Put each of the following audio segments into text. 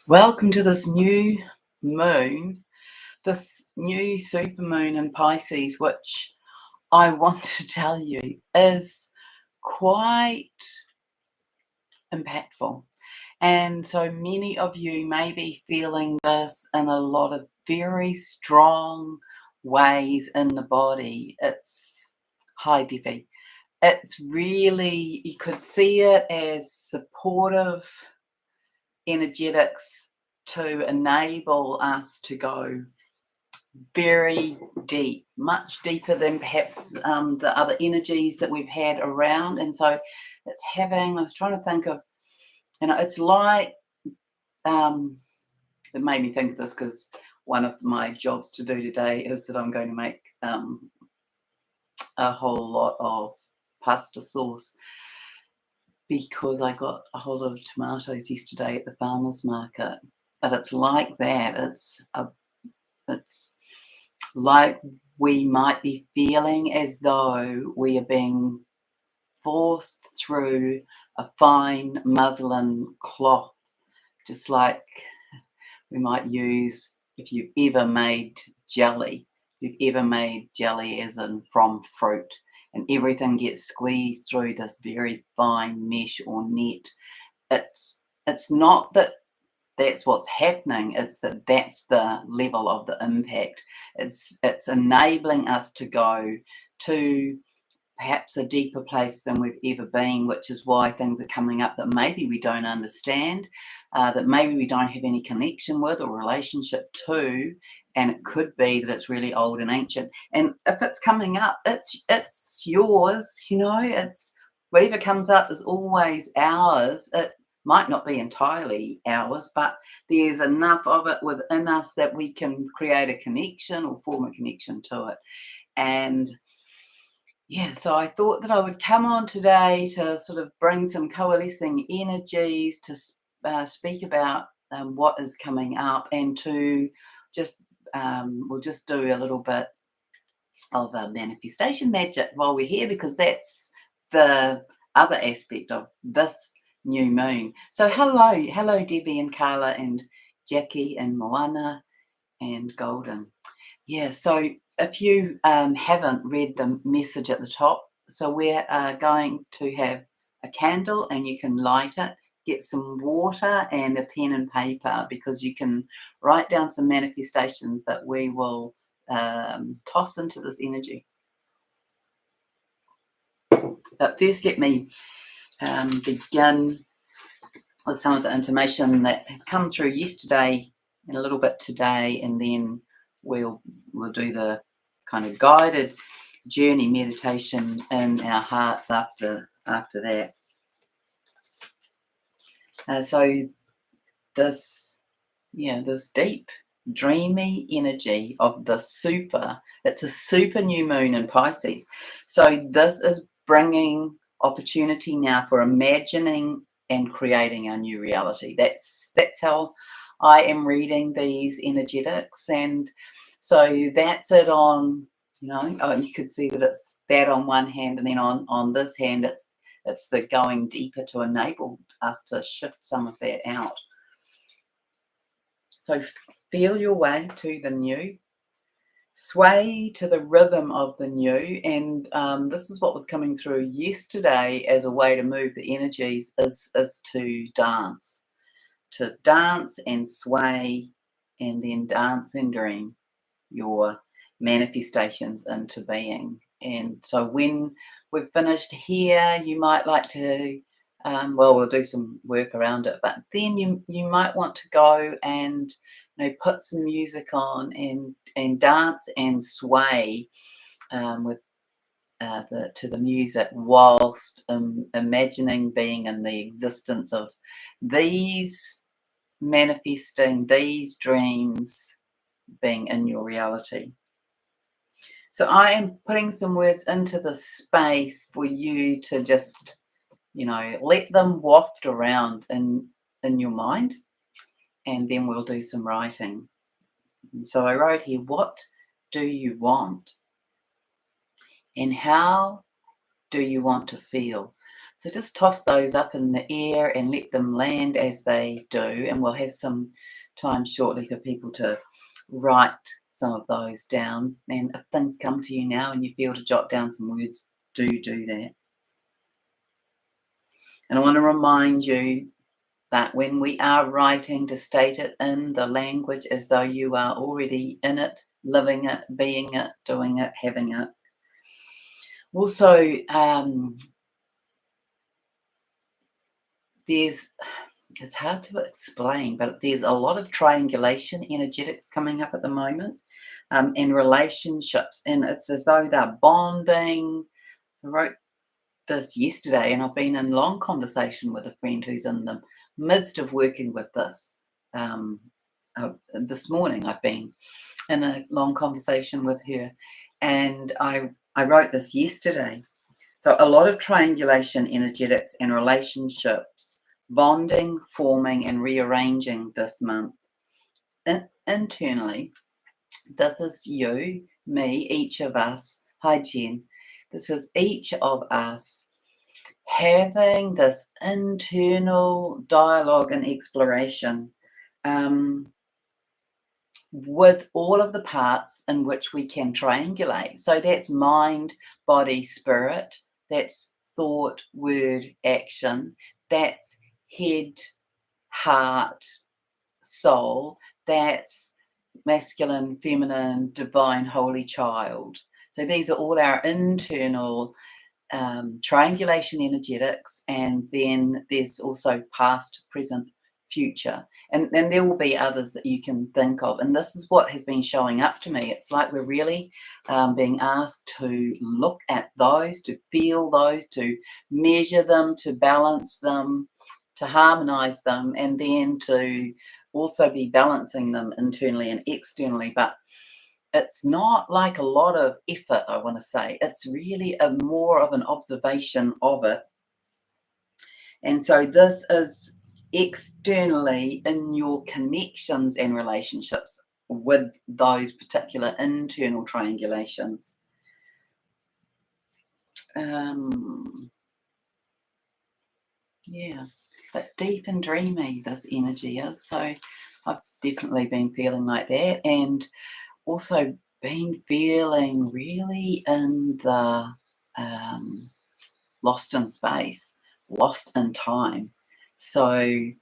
Welcome to this new moon, this new supermoon in Pisces, which I want to tell you is quite impactful. And so many of you may be feeling this in a lot of very strong ways in the body. It's high divi. It's really, you could see it as supportive energetics to enable us to go very deep, much deeper than perhaps the other energies that we've had around. And so it's having, I was trying to think of, it's like, it made me think of this because one of my jobs to do today is that I'm going to make a whole lot of pasta sauce because I got a whole lot of tomatoes yesterday at the farmer's market. But it's like that. It's like we might be feeling as though we are being forced through a fine muslin cloth, just like we might use if you've ever made jelly. You've ever made jelly as in from fruit, and everything gets squeezed through this very fine mesh or net. It's not that that's what's happening, it's that that's the level of the impact. It's enabling us to go to perhaps a deeper place than we've ever been, which is why things are coming up that maybe we don't understand, that maybe we don't have any connection with or relationship to, and it could be that it's really old and ancient. And if it's coming up, it's yours, it's whatever comes up is always ours. It might not be entirely ours, but there's enough of it within us that we can create a connection or form a connection to it. And yeah, so I thought that I would come on today to sort of bring some coalescing energies to speak about what is coming up, and to just we'll just do a little bit of manifestation magic while we're here, because that's the other aspect of this new moon. So hello Debbie and Carla and Jackie and Moana and Golden. Yeah, so if you haven't read the message at the top, so we're going to have a candle, and you can light it, get some water and a pen and paper, because you can write down some manifestations that we will toss into this energy. But first, let me begin with some of the information that has come through yesterday and a little bit today, and then we'll do the kind of guided journey meditation in our hearts after that. So this deep, dreamy energy of the it's a super new moon in Pisces. So this is bringing opportunity now for imagining and creating a new reality. That's how I am reading these energetics. And so that's it on, you could see that it's that on one hand, and then on this hand it's the going deeper to enable us to shift some of that out. So feel your way to the new, sway to the rhythm of the new. And this is what was coming through yesterday as a way to move the energies, is to dance and sway, and then dance and dream your manifestations into being. And so when we've finished here, you might like to we'll do some work around it, but then you might want to go and put some music on and dance and sway with to the music, whilst imagining being in the existence of these, manifesting these dreams being in your reality. So I am putting some words into the space for you to just let them waft around in your mind, and then we'll do some writing. So I wrote here, what do you want? And how do you want to feel? So just toss those up in the air and let them land as they do. And we'll have some time shortly for people to write some of those down. And if things come to you now and you feel to jot down some words, do that. And I want to remind you that when we are writing, to state it in the language as though you are already in it, living it, being it, doing it, having it. Also, it's hard to explain, but there's a lot of triangulation energetics coming up at the moment, in relationships, and it's as though they're bonding. I wrote this yesterday, and I've been in long conversation with a friend who's in the midst of working with this. This morning I've been in a long conversation with her, and I wrote this yesterday. So a lot of triangulation energetics and relationships, bonding, forming, and rearranging this month. Internally, this is you, me, each of us. Hi, Jen. This is each of us having this internal dialogue and exploration, with all of the parts in which we can triangulate. So that's mind, body, spirit, that's thought, word, action, that's head, heart, soul, that's masculine, feminine, divine, holy child. So these are all our internal triangulation energetics, and then there's also past, present, future, and there will be others that you can think of, and this is what has been showing up to me. It's like we're really being asked to look at those, to feel those, to measure them, to balance them, to harmonize them, and then to also be balancing them internally and externally. But it's not like a lot of effort, I want to say. It's really more of an observation of it. And so this is externally in your connections and relationships with those particular internal triangulations. Yeah, but deep and dreamy this energy is. So I've definitely been feeling like that, and also been feeling really in the lost in space, lost in time. So,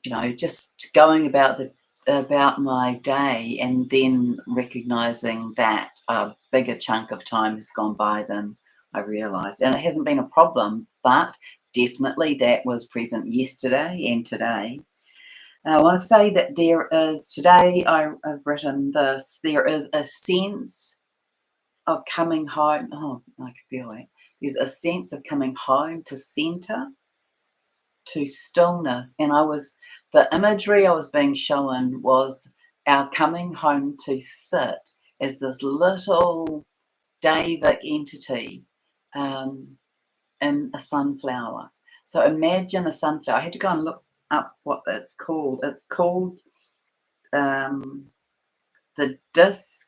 just going about my day, and then recognizing that a bigger chunk of time has gone by than I realized. And it hasn't been a problem, but definitely that was present yesterday and today. I want to say that there is, today I've written this, there is a sense of coming home. Oh, I can feel it. There's a sense of coming home to center, to stillness. And the imagery I was being shown was our coming home to sit as this little Davic entity in a sunflower. So imagine a sunflower. I had to go and look up what that's called. It's called the disc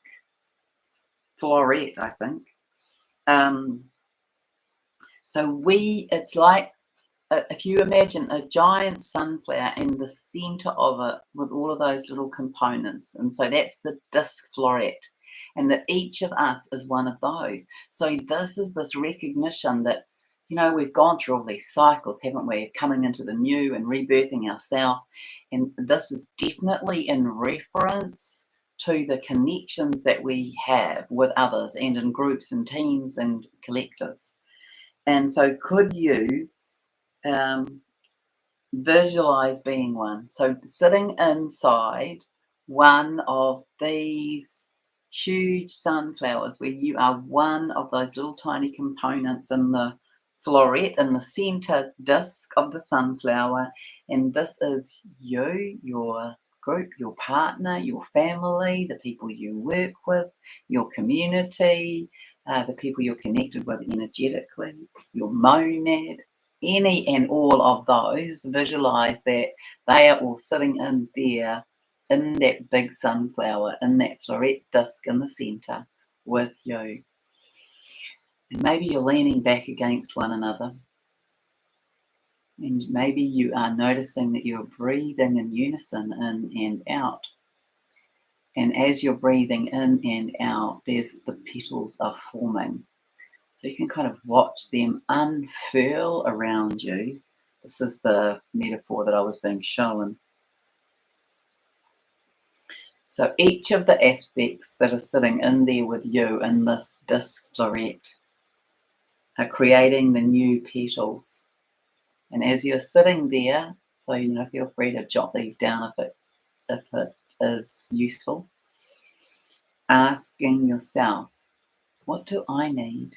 floret, I think. So it's like, if you imagine a giant sunflower in the center of it with all of those little components, and so that's the disc floret, and that each of us is one of those. So this is this recognition that, we've gone through all these cycles, haven't we, coming into the new and rebirthing ourselves, and this is definitely in reference to the connections that we have with others and in groups and teams and collectives. And so could you visualize being one? So sitting inside one of these huge sunflowers, where you are one of those little tiny components in the floret, in the center disc of the sunflower, and this is you, your group, your partner, your family, the people you work with, your community, the people you're connected with energetically, your monad, any and all of those. Visualize that they are all sitting in there, in that big sunflower, in that floret disc in the center with you. And maybe you're leaning back against one another. And maybe you are noticing that you're breathing in unison in and out. And as you're breathing in and out, the petals are forming. So you can kind of watch them unfurl around you. This is the metaphor that I was being shown. So each of the aspects that are sitting in there with you in this disc floret are creating the new petals. And as you're sitting there, so feel free to jot these down if it is useful. Asking yourself, what do I need?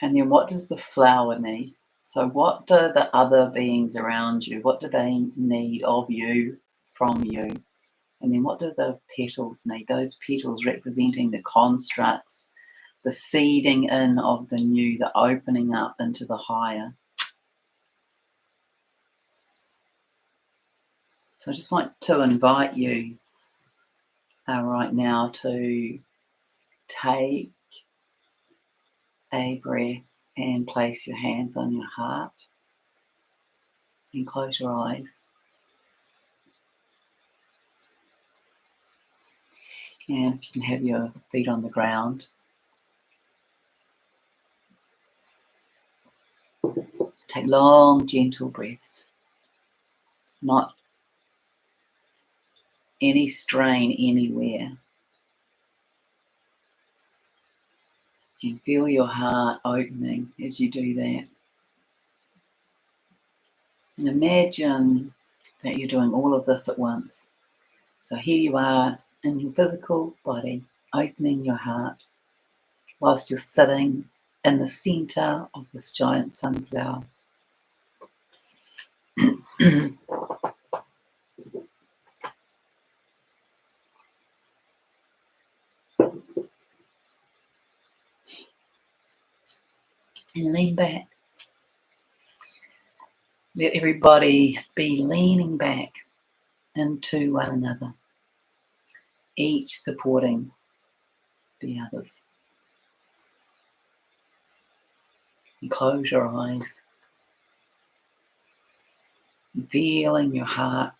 And then what does the flower need? So what do the other beings around you, what do they need of you, from you? And then what do the petals need? Those petals representing the constructs, the seeding in of the new, the opening up into the higher. So I just want to invite you right now to take a breath and place your hands on your heart and close your eyes. And if you can have your feet on the ground, take long, gentle breaths. Not any strain anywhere. And feel your heart opening as you do that. And imagine that you're doing all of this at once. So here you are in your physical body, opening your heart, whilst you're sitting in the center of this giant sunflower. And lean back. Let everybody be leaning back into one another, each supporting the others. And close your eyes, feeling your heart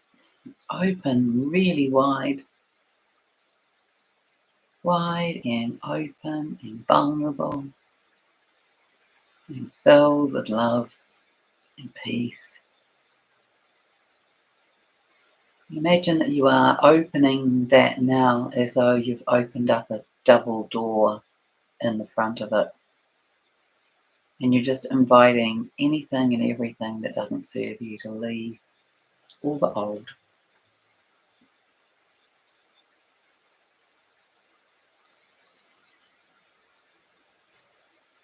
open really wide and open and vulnerable and filled with love and peace. Imagine that you are opening that now as though you've opened up a double door in the front of it. And you're just inviting anything and everything that doesn't serve you to leave, all the old.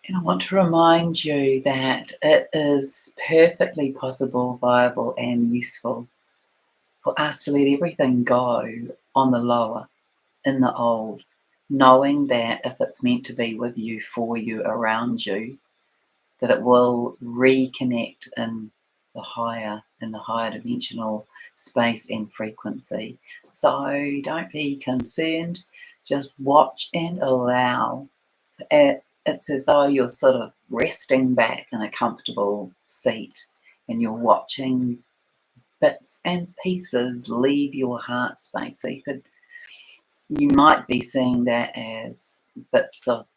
And I want to remind you that it is perfectly possible, viable, and useful for us to let everything go on the lower, in the old, knowing that if it's meant to be with you, for you, around you, that it will reconnect in the higher dimensional space and frequency. So don't be concerned, just watch and allow. It's as though you're sort of resting back in a comfortable seat and you're watching bits and pieces leave your heart space. So you might be seeing that as bits of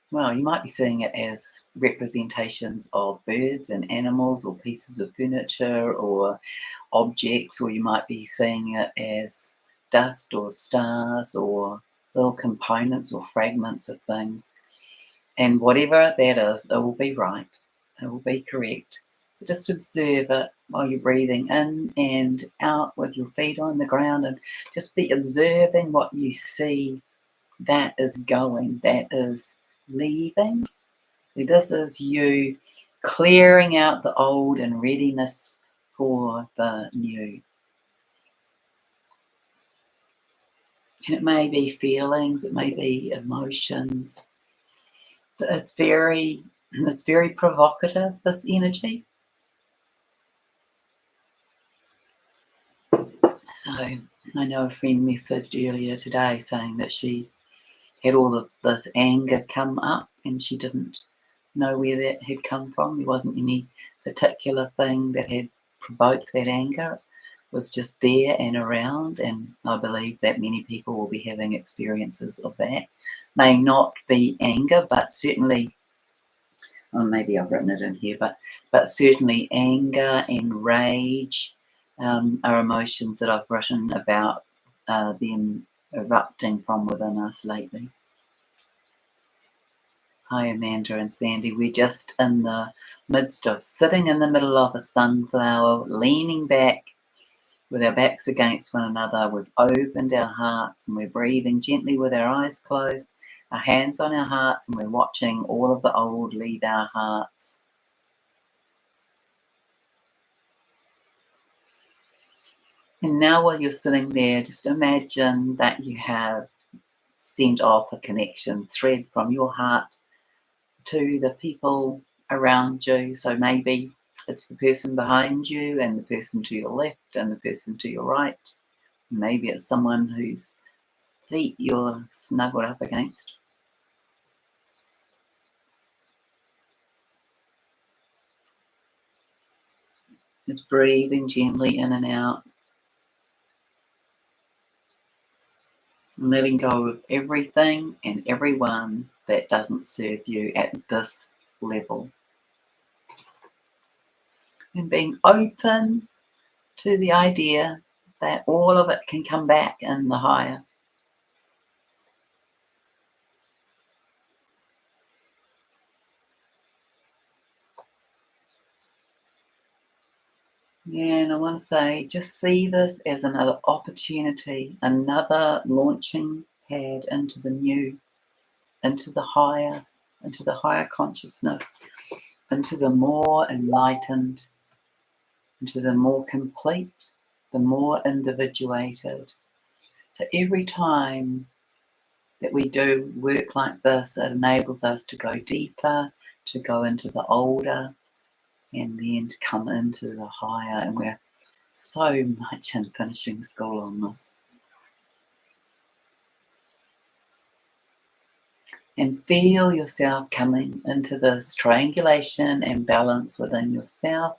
you might be seeing it as representations of birds and animals or pieces of furniture or objects, or you might be seeing it as dust or stars or little components or fragments of things. And whatever that is, it will be right. It will be correct. Just observe it while you're breathing in and out with your feet on the ground, and just be observing what you see that is going, that is leaving. This is you clearing out the old in readiness for the new. And it may be feelings, it may be emotions. It's very provocative, this energy. So I know a friend messaged earlier today saying that she had all of this anger come up and she didn't know where that had come from. There wasn't any particular thing that had provoked that anger. It was just there and around, and I believe that many people will be having experiences of that. May not be anger, but certainly, or maybe I've written it in here, but certainly anger and rage are emotions that I've written about them erupting from within us lately. Hi, Amanda and Sandy. We're just in the midst of sitting in the middle of a sunflower, leaning back with our backs against one another. We've opened our hearts and we're breathing gently with our eyes closed, our hands on our hearts, and we're watching all of the old leave our hearts. And now while you're sitting there, just imagine that you have sent off a connection thread from your heart to the people around you. So maybe it's the person behind you and the person to your left and the person to your right. Maybe it's someone whose feet you're snuggled up against. Just breathing gently in and out. And letting go of everything and everyone that doesn't serve you at this level. And being open to the idea that all of it can come back in the higher. Yeah, and I want to say, just see this as another opportunity, another launching pad into the new, into the higher consciousness, into the more enlightened, into the more complete, the more individuated. So every time that we do work like this, it enables us to go deeper, to go into the older, and then to come into the higher. And we're so much in finishing school on this. And feel yourself coming into this triangulation and balance within yourself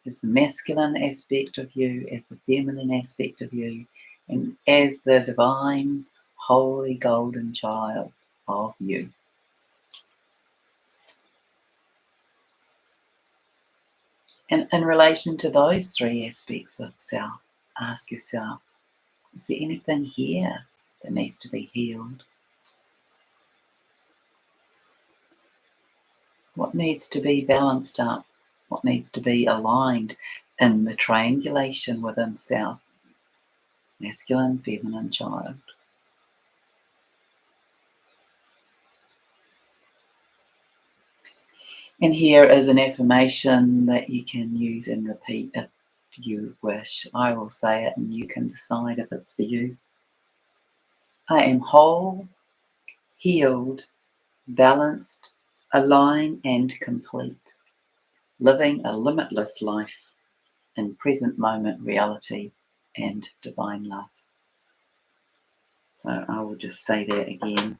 as the masculine aspect of you, as the feminine aspect of you, and as the divine, holy, golden child of you. And in relation to those three aspects of self, ask yourself, is there anything here that needs to be healed? What needs to be balanced up? What needs to be aligned in the triangulation within self? Masculine, feminine, child. And here is an affirmation that you can use and repeat if you wish. I will say it and you can decide if it's for you. I am whole, healed, balanced, aligned and complete, living a limitless life in present moment reality and divine love. So I will just say that again.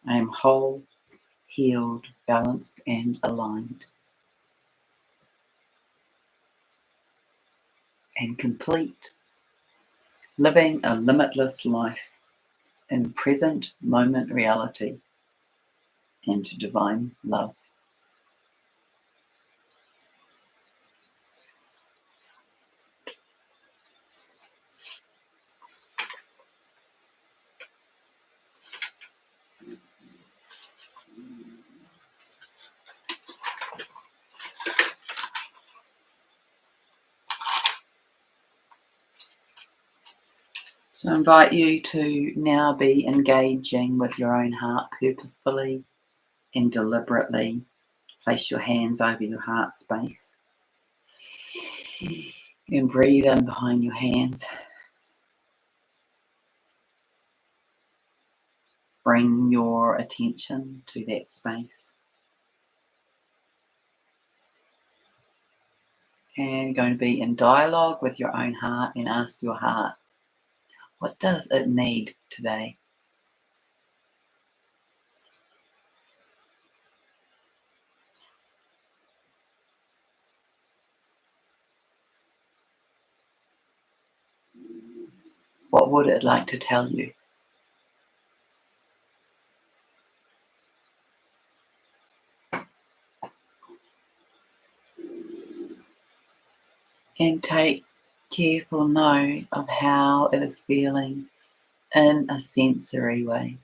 I am whole, healed, balanced and aligned and complete, living a limitless life in present moment reality and divine love. So I invite you to now be engaging with your own heart purposefully and deliberately. Place your hands over your heart space and breathe in behind your hands. Bring your attention to that space. And going to be in dialogue with your own heart and ask your heart, what does it need today? What would it like to tell you? And take careful note of how it is feeling in a sensory way.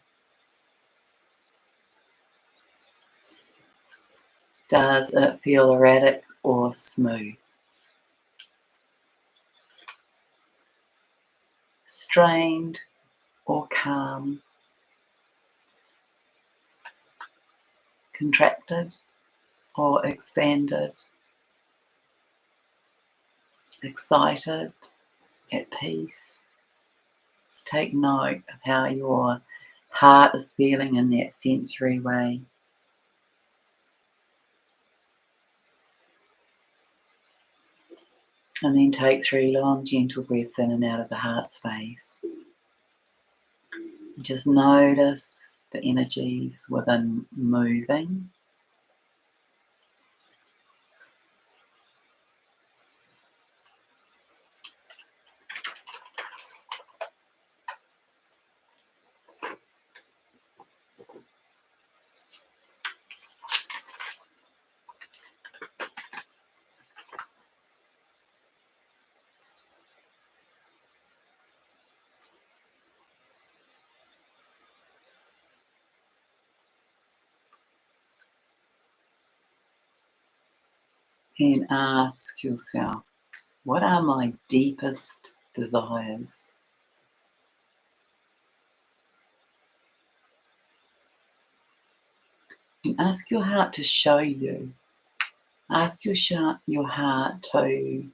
Does it feel erratic or smooth? Strained or calm? Contracted or expanded? Excited? At peace? Just take note of how your heart is feeling in that sensory way. And then take 3 long, gentle breaths in and out of the heart space. Just notice the energies within moving. And ask yourself, what are my deepest desires? And ask your heart to show you. Ask your heart to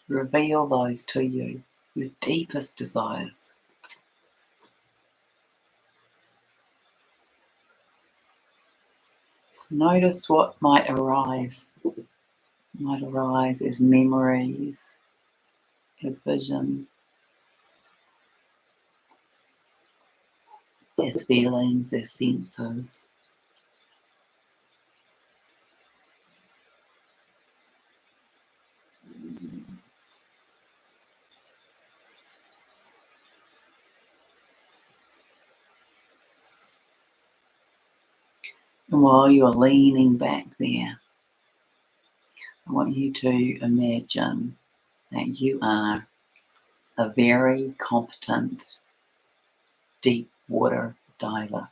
reveal those to you, your deepest desires. Notice what might arise. Might arise as memories, as visions, as feelings, as senses. And while you're leaning back there, I want you to imagine that you are a very competent deep water diver,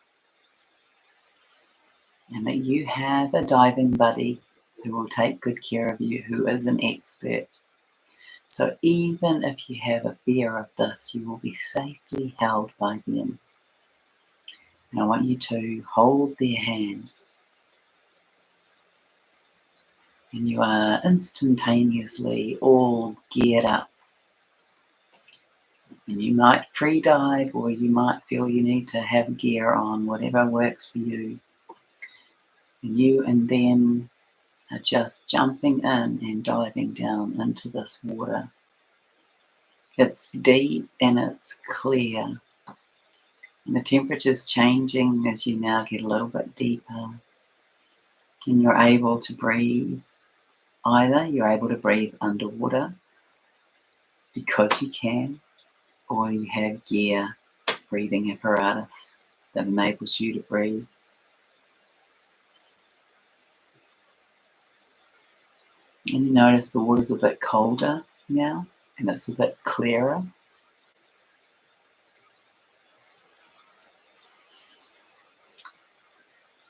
and that you have a diving buddy who will take good care of you, who is an expert. So even if you have a fear of this, you will be safely held by them. And I want you to hold their hand, and you are instantaneously all geared up. And you might free dive, or you might feel you need to have gear on, whatever works for you. And you and them are just jumping in and diving down into this water. It's deep and it's clear. And the temperature's changing as you now get a little bit deeper. And you're able to breathe. Either you're able to breathe underwater because you can, or you have gear, breathing apparatus that enables you to breathe. And you notice the water's a bit colder now, and it's a bit clearer.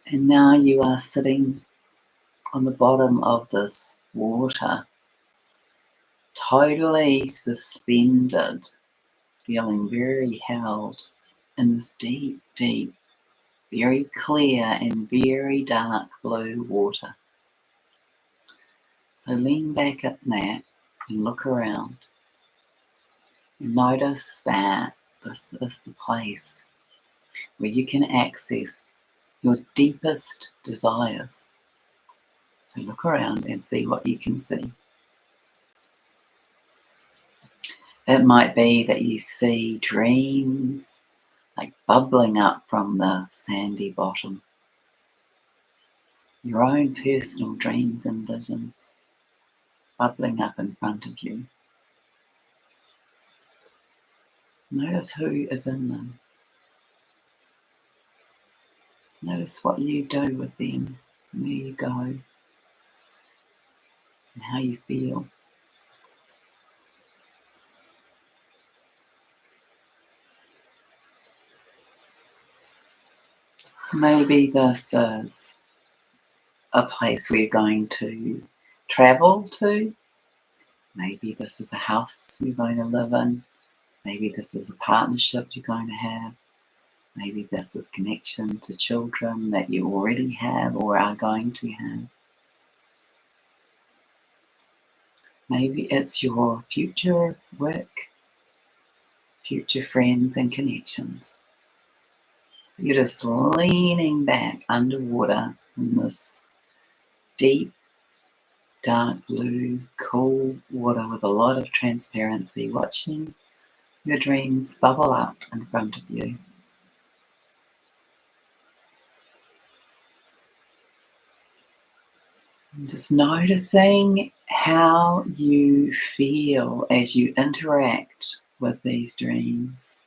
And now you are sitting on the bottom of this water, totally suspended, feeling very held in this deep, deep, very clear and very dark blue water. So lean back at that and look around. And notice that this is the place where you can access your deepest desires. So look around and see what you can see. It might be that you see dreams like bubbling up from the sandy bottom. Your own personal dreams and visions bubbling up in front of you. Notice who is in them. Notice what you do with them, where you go, and how you feel. So maybe this is a place we're going to travel to. Maybe this is a house you're going to live in. Maybe this is a partnership you're going to have. Maybe this is connection to children that you already have or are going to have. Maybe it's your future work, future friends and connections. You're just leaning back underwater in this deep, dark blue, cool water with a lot of transparency, watching your dreams bubble up in front of you. And just noticing how you feel as you interact with these dreams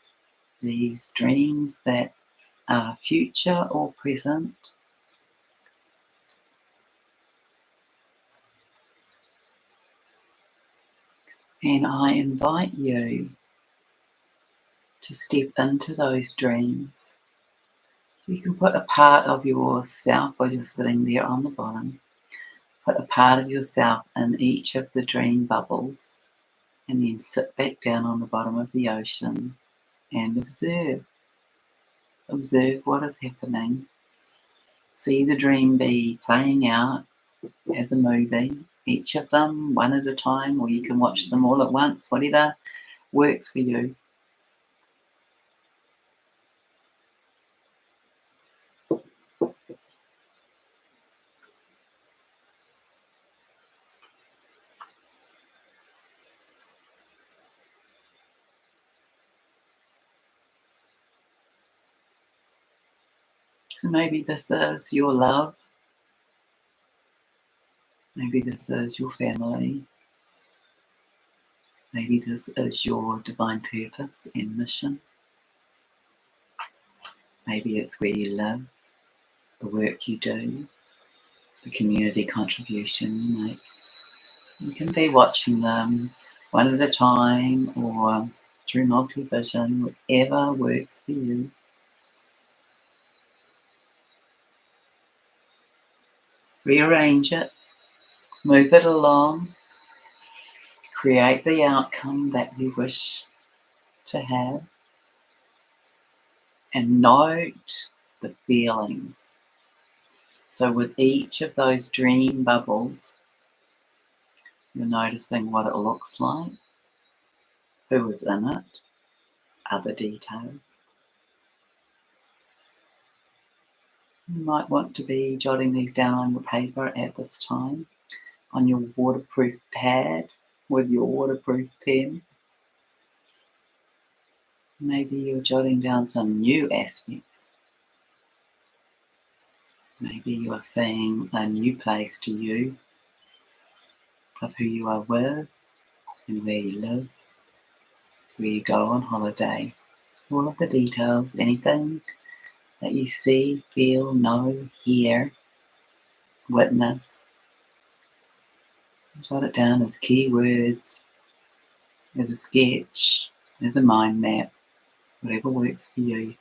that are future or present. And I invite you to step into those dreams. So you can put a part of yourself while you're sitting there on the bottom. Put a part of yourself in each of the dream bubbles and then sit back down on the bottom of the ocean and observe. Observe what is happening. See the dream be playing out as a movie, each of them one at a time, or you can watch them all at once, whatever works for you. So maybe this is your love. Maybe this is your family. Maybe this is your divine purpose and mission. Maybe it's where you live, the work you do, the community contribution you make. You can be watching them one at a time or through multi-vision, whatever works for you. Rearrange it, move it along, create the outcome that you wish to have, and note the feelings. So with each of those dream bubbles, you're noticing what it looks like, who is in it, other details. You might want to be jotting these down on your paper at this time, on your waterproof pad with your waterproof pen. Maybe you're jotting down some new aspects. Maybe you're seeing a new place to you of who you are with and where you live, where you go on holiday. All of the details, anything that you see, feel, know, hear, witness. Jot it down as keywords, as a sketch, as a mind map, whatever works for you.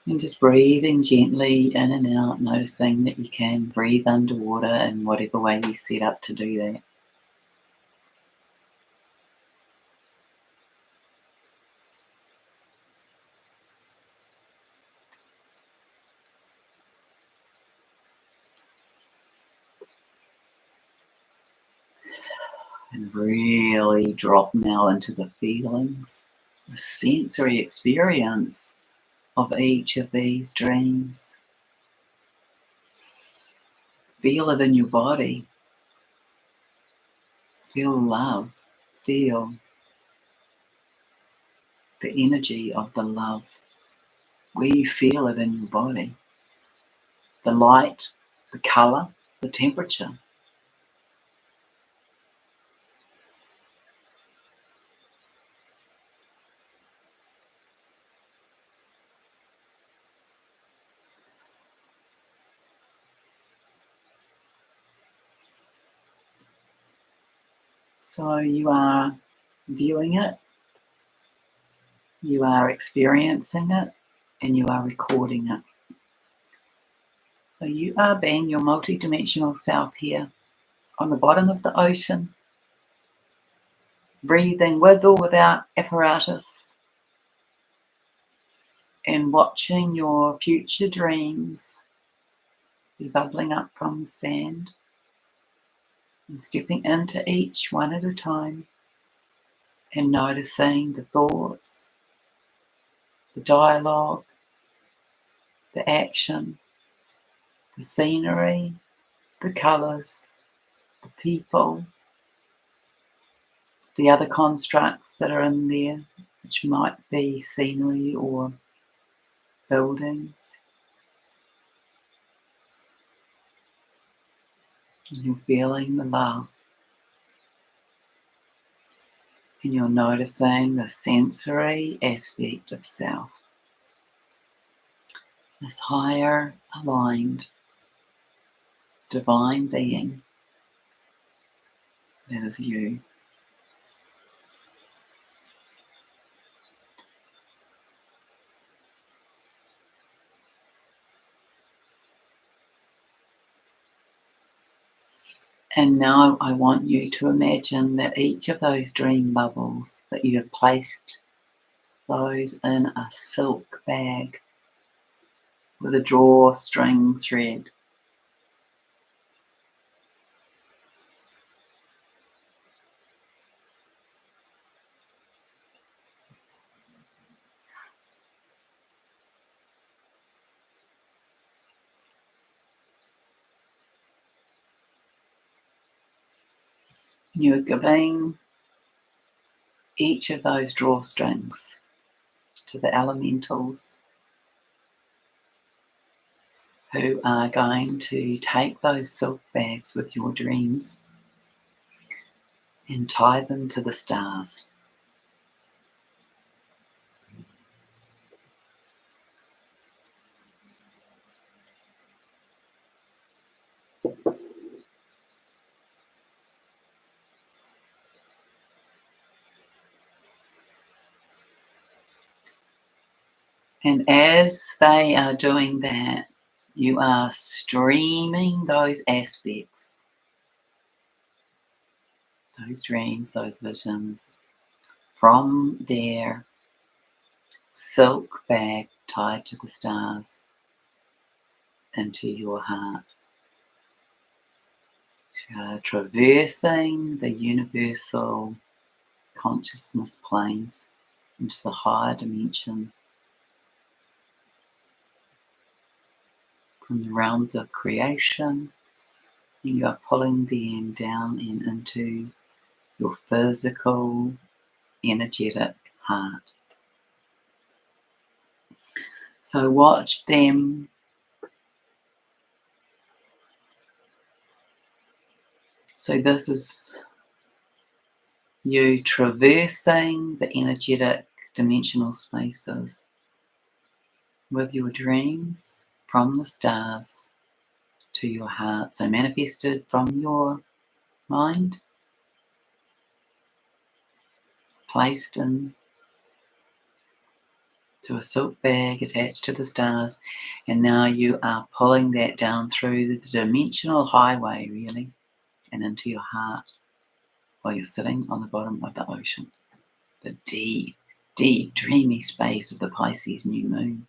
And just breathing gently in and out, noticing that you can breathe underwater in whatever way you set up to do that. And really drop now into the feelings, the sensory experience of each of these dreams. Feel it in your body. Feel love. Feel the energy of the love. Where you feel it in your body. The light, the colour, the temperature. So you are viewing it, you are experiencing it, and you are recording it. So you are being your multidimensional self here on the bottom of the ocean, breathing with or without apparatus, and watching your future dreams be bubbling up from the sand, and stepping into each one at a time, and noticing the thoughts, the dialogue, the action, the scenery, the colours, the people, the other constructs that are in there, which might be scenery or buildings. And you're feeling the love. And you're noticing the sensory aspect of self. This higher aligned divine being that is you. And now I want you to imagine that each of those dream bubbles, that you have placed those in a silk bag with a drawstring thread. And you're giving each of those drawstrings to the elementals who are going to take those silk bags with your dreams and tie them to the stars. And as they are doing that, you are streaming those aspects, those dreams, those visions, from their silk bag tied to the stars into your heart. Traversing the universal consciousness planes into the higher dimension, from the realms of creation, and you are pulling them down and into your physical, energetic heart. So watch them so this is you traversing the energetic dimensional spaces with your dreams from the stars to your heart. So manifested from your mind, placed in to a silk bag attached to the stars, and now you are pulling that down through the dimensional highway, really, and into your heart while you're sitting on the bottom of the ocean, the deep, deep, dreamy space of the Pisces new moon.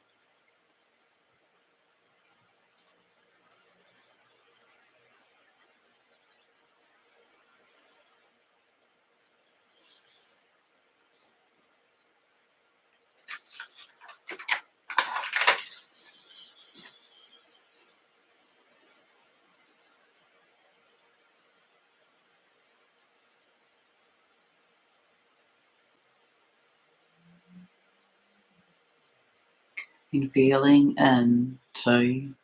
and feeling into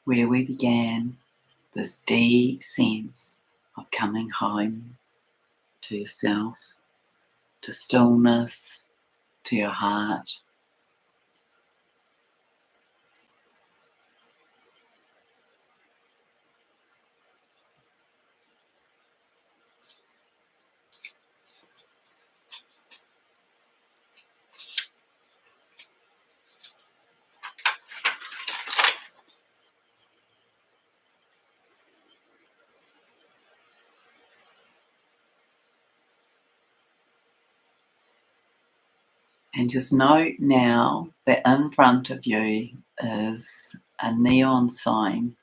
where we began, this deep sense of coming home to yourself, to stillness, to your heart. And just note now that in front of you is a neon sign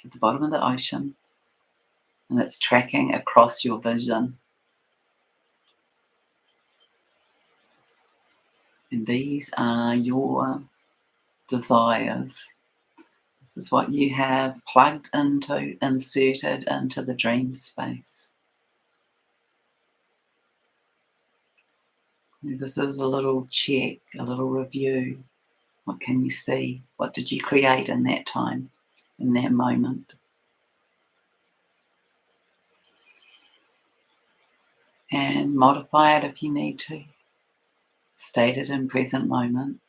at the bottom of the ocean, and it's tracking across your vision. And these are your desires. This is what you have plugged into, inserted into the dream space. This is a little check, a little review. What can you see? What did you create in that time, in that moment? And modify it if you need to. State it in present moment.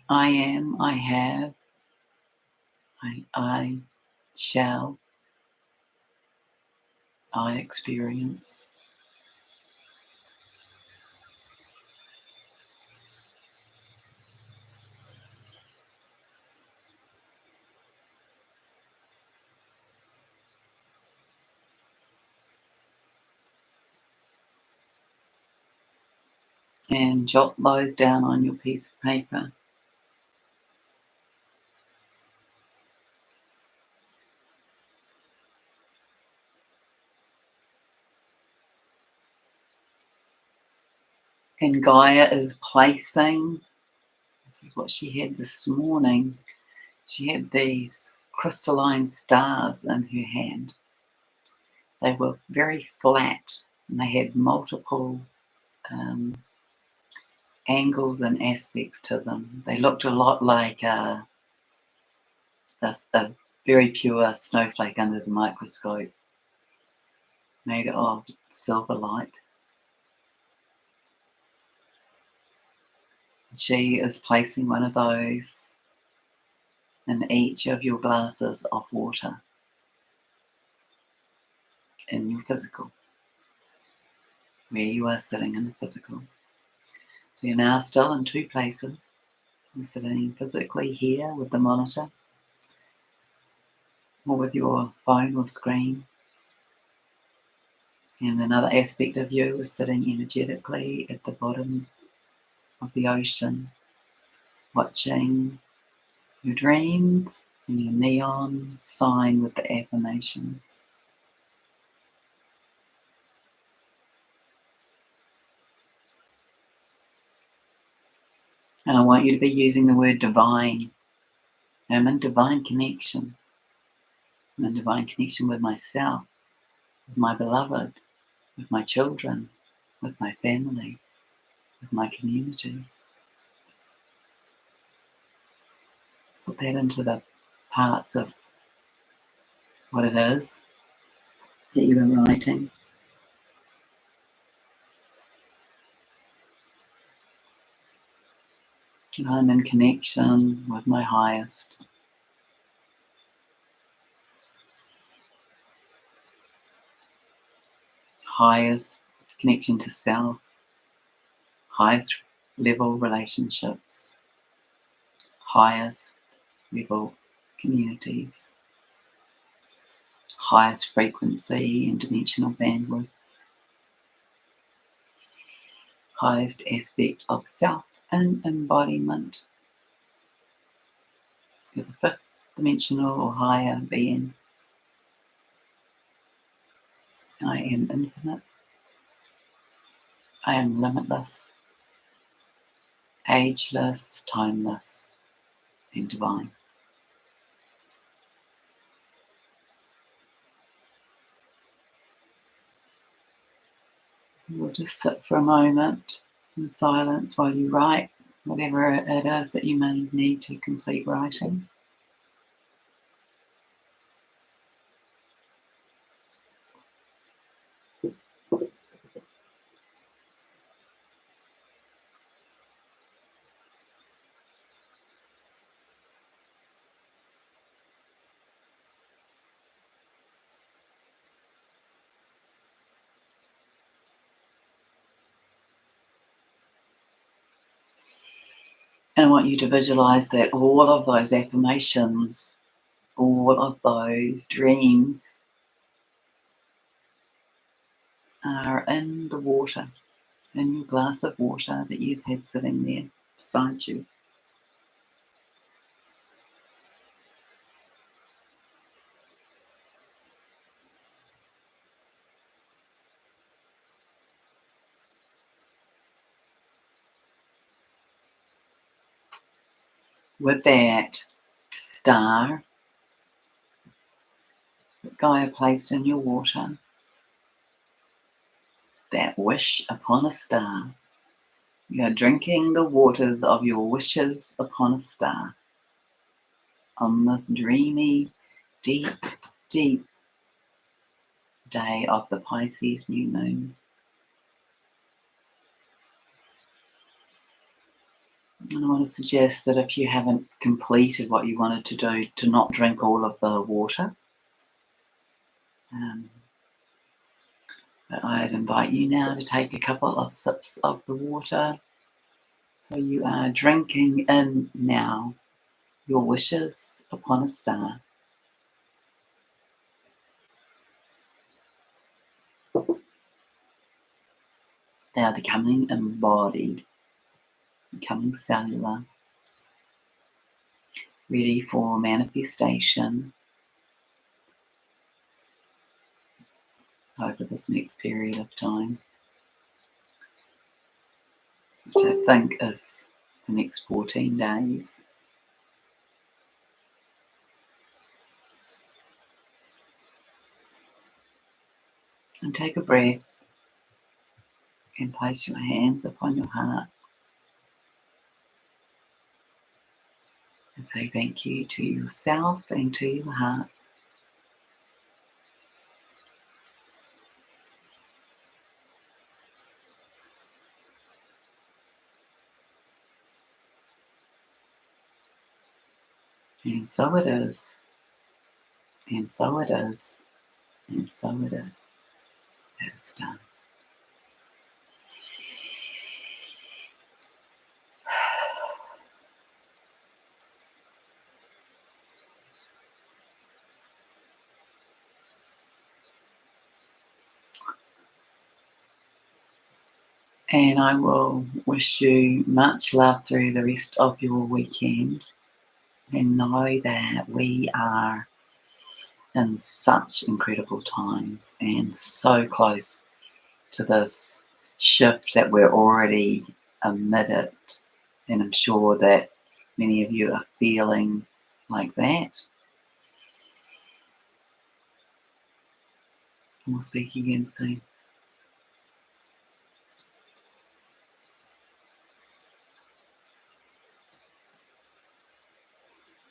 I am, I have, I shall, I experience. And jot those down on your piece of paper. And Gaia is placing, this is what she had this morning, she had these crystalline stars in her hand. They were very flat and they had multiple angles and aspects to them. They looked a lot like a very pure snowflake under the microscope, made of silver light. She is placing one of those in each of your glasses of water in your physical, where you are sitting in the physical. So you're now still in two places. You're sitting physically here with the monitor or with your phone or screen. And another aspect of you is sitting energetically at the bottom of the ocean, watching your dreams and your neon sign with the affirmations. And I want you to be using the word divine. I'm in divine connection. I'm in divine connection with myself, with my beloved, with my children, with my family, with my community. Put that into the parts of what it is that you are writing. And I'm in connection with my highest. Highest connection to self, highest level relationships, highest level communities, highest frequency and dimensional bandwidths, highest aspect of self and embodiment as a fifth dimensional or higher being. I am infinite. I am limitless, ageless, timeless, and divine. We'll just sit for a moment in silence while you write whatever it is that you may need to complete writing. And I want you to visualize that all of those affirmations, all of those dreams are in the water, in your glass of water that you've had sitting there beside you. With that star that Gaia placed in your water, that wish upon a star, you are drinking the waters of your wishes upon a star on this dreamy, deep, deep day of the Pisces new moon. And I want to suggest that if you haven't completed what you wanted to do, to not drink all of the water. But I'd invite you now to take a couple of sips of the water. So you are drinking in now your wishes upon a star. They are becoming embodied, becoming cellular, ready for manifestation over this next period of time, which I think is the next 14 days. And take a breath and place your hands upon your heart and say thank you to yourself and to your heart. And so it is, and so it is, and so it is. It is done. And I will wish you much love through the rest of your weekend. And know that we are in such incredible times and so close to this shift that we're already amid it. And I'm sure that many of you are feeling like that. And we'll speak again soon.